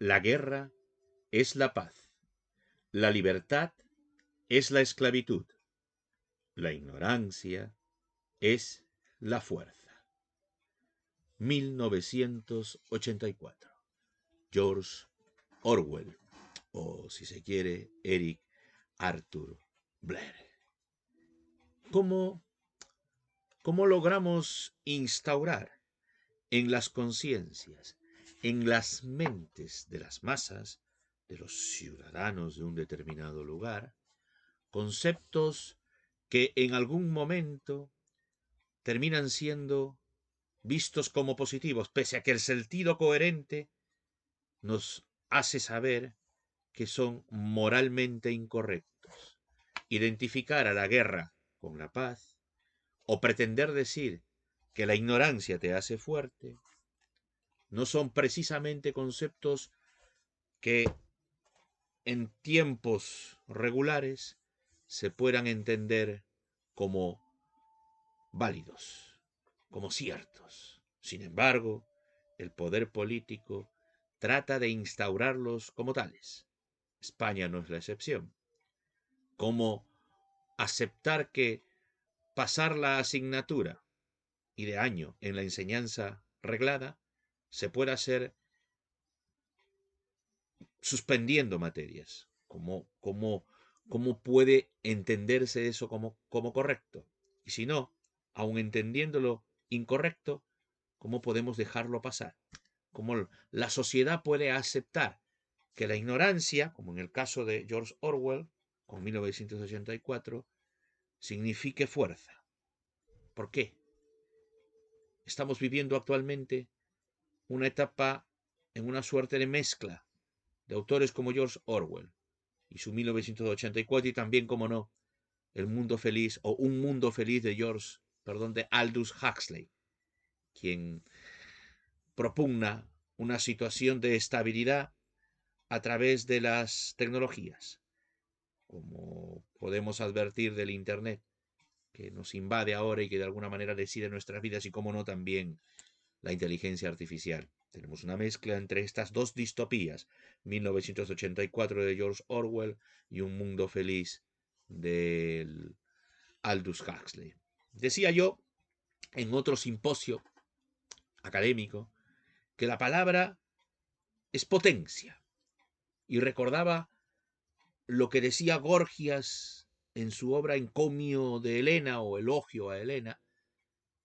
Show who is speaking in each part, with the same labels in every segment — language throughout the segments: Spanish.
Speaker 1: La guerra es la paz. La libertad es la esclavitud. La ignorancia es la fuerza. 1984. George Orwell, o si se quiere, Eric Arthur Blair. ¿Cómo, cómo logramos instaurar en las conciencias, en las mentes de las masas, de los ciudadanos de un determinado lugar, conceptos que en algún momento terminan siendo vistos como positivos, pese a que el sentido coherente nos hace saber que son moralmente incorrectos? Identificar a la guerra con la paz, o pretender decir que la ignorancia te hace fuerte, no son precisamente conceptos que en tiempos regulares se puedan entender como válidos, como ciertos. Sin embargo, el poder político trata de instaurarlos como tales. España no es la excepción. Como aceptar que pasar la asignatura y de año en la enseñanza reglada se pueda hacer suspendiendo materias. ¿Cómo puede entenderse eso como correcto? Y si no, aun entendiéndolo incorrecto, ¿cómo podemos dejarlo pasar? ¿Cómo la sociedad puede aceptar que la ignorancia, como en el caso de George Orwell, con 1984, signifique fuerza? ¿Por qué? Estamos viviendo actualmente una etapa en una suerte de mezcla de autores como George Orwell y su 1984, y también, como no, El Mundo Feliz, o Un Mundo Feliz de Aldous Huxley, quien propugna una situación de estabilidad a través de las tecnologías, como podemos advertir del Internet, que nos invade ahora y que de alguna manera decide nuestras vidas, y como no también la inteligencia artificial. Tenemos una mezcla entre estas dos distopías, 1984 de George Orwell y Un Mundo Feliz de Aldous Huxley. Decía yo en otro simposio académico que la palabra es potencia, y recordaba lo que decía Gorgias en su obra Encomio de Helena, o Elogio a Helena,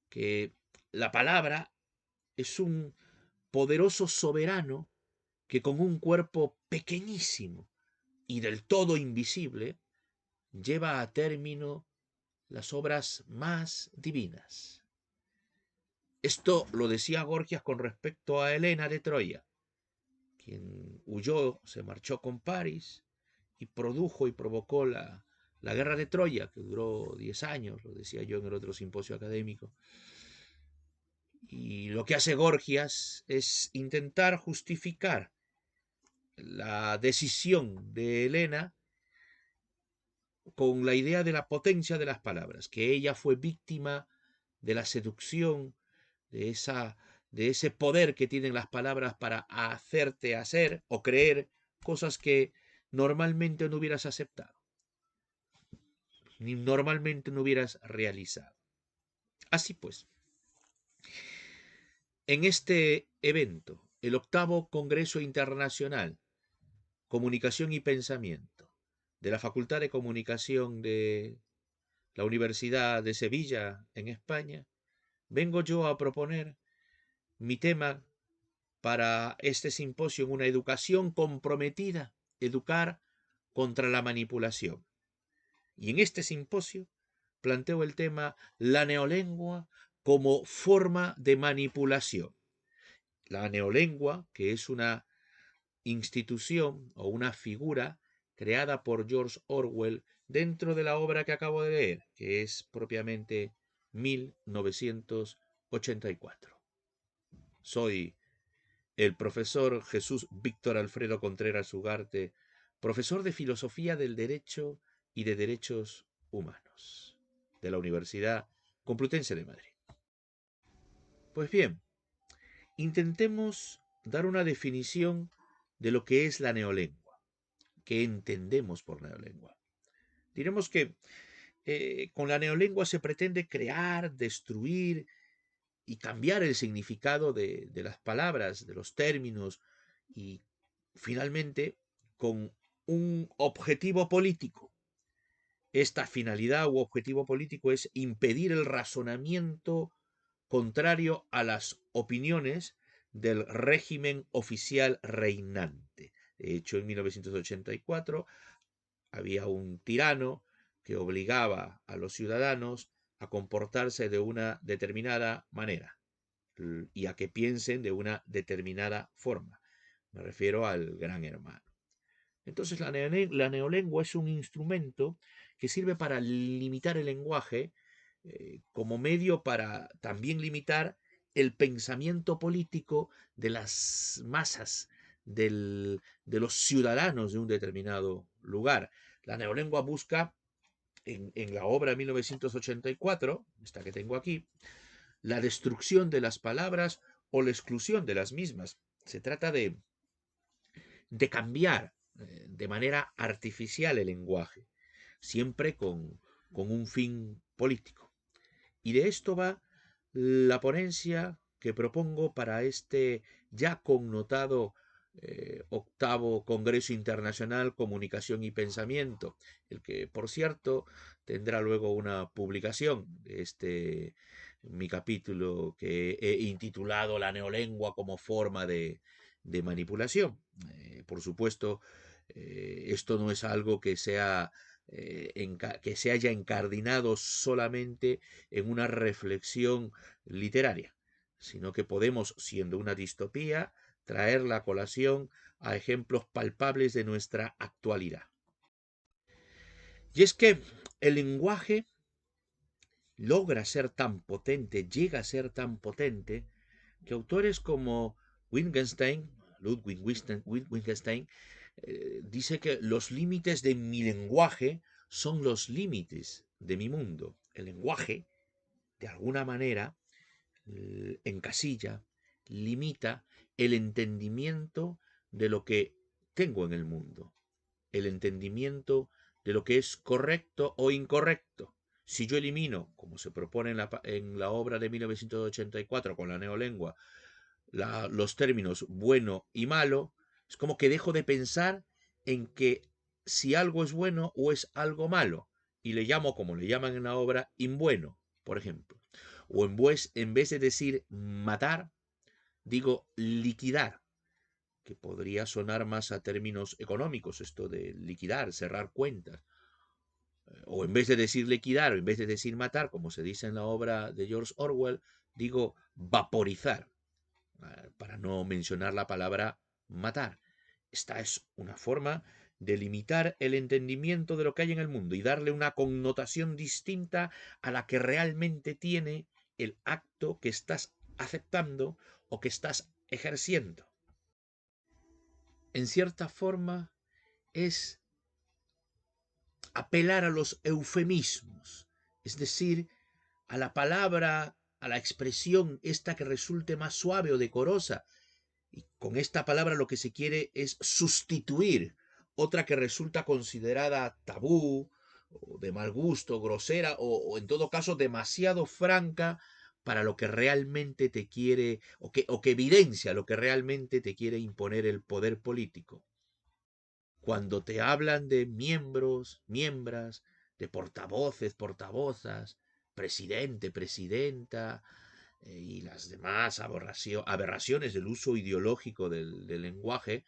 Speaker 1: que la palabra es un poderoso soberano que con un cuerpo pequeñísimo y del todo invisible lleva a término las obras más divinas. Esto lo decía Gorgias con respecto a Helena de Troya, quien huyó, se marchó con París y produjo y provocó la guerra de Troya, que duró 10 años, lo decía yo en el otro simposio académico. Y lo que hace Gorgias es intentar justificar la decisión de Helena con la idea de la potencia de las palabras, que ella fue víctima de la seducción, de ese poder que tienen las palabras para hacerte hacer o creer cosas que normalmente no hubieras aceptado, ni normalmente no hubieras realizado. Así pues, en este evento, el 8º Congreso Internacional Comunicación y Pensamiento de la Facultad de Comunicación de la Universidad de Sevilla, en España, vengo yo a proponer mi tema para este simposio: una educación comprometida, educar contra la manipulación. Y en este simposio planteo el tema la neolengua como forma de manipulación. La neolengua, que es una institución o una figura creada por George Orwell dentro de la obra que acabo de leer, que es propiamente 1984. Soy el profesor Jesús Víctor Alfredo Contreras Ugarte, profesor de Filosofía del Derecho y de Derechos Humanos de la Universidad Complutense de Madrid. Pues bien, intentemos dar una definición de lo que es la neolengua, que entendemos por neolengua. Diremos que con la neolengua se pretende crear, destruir y cambiar el significado de las palabras, de los términos, y finalmente con un objetivo político. Esta finalidad u objetivo político es impedir el razonamiento contrario a las opiniones del régimen oficial reinante. De hecho, en 1984 había un tirano que obligaba a los ciudadanos a comportarse de una determinada manera y a que piensen de una determinada forma. Me refiero al Gran Hermano. Entonces la neolengua es un instrumento que sirve para limitar el lenguaje como medio para también limitar el pensamiento político de las masas, de los ciudadanos de un determinado lugar. La neolengua busca, en la obra 1984, esta que tengo aquí, la destrucción de las palabras o la exclusión de las mismas. Se trata de cambiar de manera artificial el lenguaje, siempre con un fin político. Y de esto va la ponencia que propongo para este ya connotado octavo Congreso Internacional Comunicación y Pensamiento, el que, por cierto, tendrá luego una publicación de mi capítulo que he intitulado La neolengua como forma de manipulación. Por supuesto, esto no es algo que que se haya encardinado solamente en una reflexión literaria, sino que podemos, siendo una distopía, traer la colación a ejemplos palpables de nuestra actualidad. Y es que el lenguaje logra ser tan potente, llega a ser tan potente, que autores como Wittgenstein, Ludwig Wittgenstein, dice que los límites de mi lenguaje son los límites de mi mundo. El lenguaje, de alguna manera, encasilla, limita el entendimiento de lo que tengo en el mundo, el entendimiento de lo que es correcto o incorrecto. Si yo elimino, como se propone en la obra de 1984 con la neolengua, los términos bueno y malo, es como que dejo de pensar en que si algo es bueno o es algo malo, y le llamo, como le llaman en la obra, imbueno, por ejemplo. O en vez de decir matar, digo liquidar, que podría sonar más a términos económicos, esto de liquidar, cerrar cuentas. O en vez de decir liquidar, o en vez de decir matar, como se dice en la obra de George Orwell, digo vaporizar, para no mencionar la palabra matar. Esta es una forma de limitar el entendimiento de lo que hay en el mundo y darle una connotación distinta a la que realmente tiene el acto que estás aceptando o que estás ejerciendo. En cierta forma es apelar a los eufemismos, es decir, a la palabra, a la expresión esta que resulte más suave o decorosa. Y con esta palabra lo que se quiere es sustituir otra que resulta considerada tabú, o de mal gusto, grosera, o en todo caso demasiado franca para lo que realmente te quiere, o que evidencia lo que realmente te quiere imponer el poder político. Cuando te hablan de miembros, miembras, de portavoces, portavozas, presidente, presidenta, y las demás aberraciones del uso ideológico del lenguaje,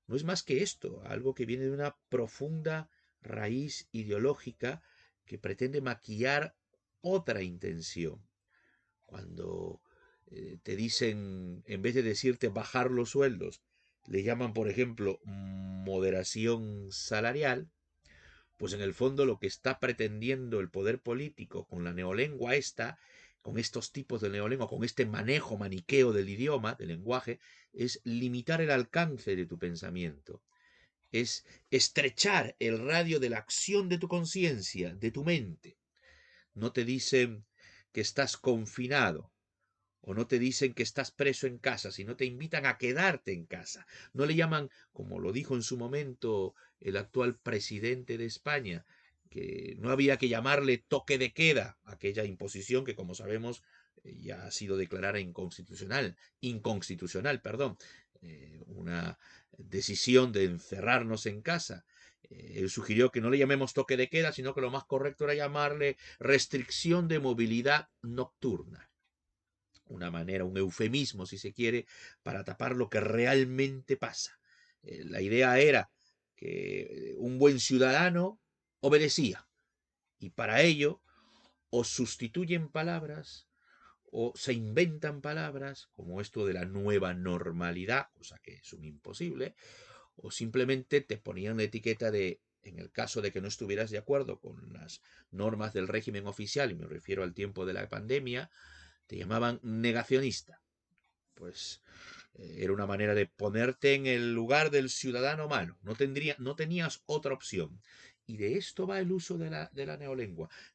Speaker 1: no es más que esto, algo que viene de una profunda raíz ideológica que pretende maquillar otra intención. Cuando te dicen, en vez de decirte bajar los sueldos, le llaman, por ejemplo, moderación salarial, pues en el fondo lo que está pretendiendo el poder político con la neolengua esta, con estos tipos de neolengua, con este manejo maniqueo del idioma, del lenguaje, es limitar el alcance de tu pensamiento, es estrechar el radio de la acción de tu conciencia, de tu mente. No te dicen que estás confinado o no te dicen que estás preso en casa, sino te invitan a quedarte en casa. No le llaman, como lo dijo en su momento el actual presidente de España, que no había que llamarle toque de queda, aquella imposición que, como sabemos, ya ha sido declarada inconstitucional, perdón, una decisión de encerrarnos en casa. Él sugirió que no le llamemos toque de queda, sino que lo más correcto era llamarle restricción de movilidad nocturna. Una manera, un eufemismo, si se quiere, para tapar lo que realmente pasa. La idea era que un buen ciudadano obedecía, y para ello o sustituyen palabras o se inventan palabras, como esto de la nueva normalidad, cosa que es un imposible, o simplemente te ponían la etiqueta de, en el caso de que no estuvieras de acuerdo con las normas del régimen oficial, y me refiero al tiempo de la pandemia, te llamaban negacionista. Pues era una manera de ponerte en el lugar del ciudadano malo. No tenías otra opción. Y de esto va el uso de la neolengua.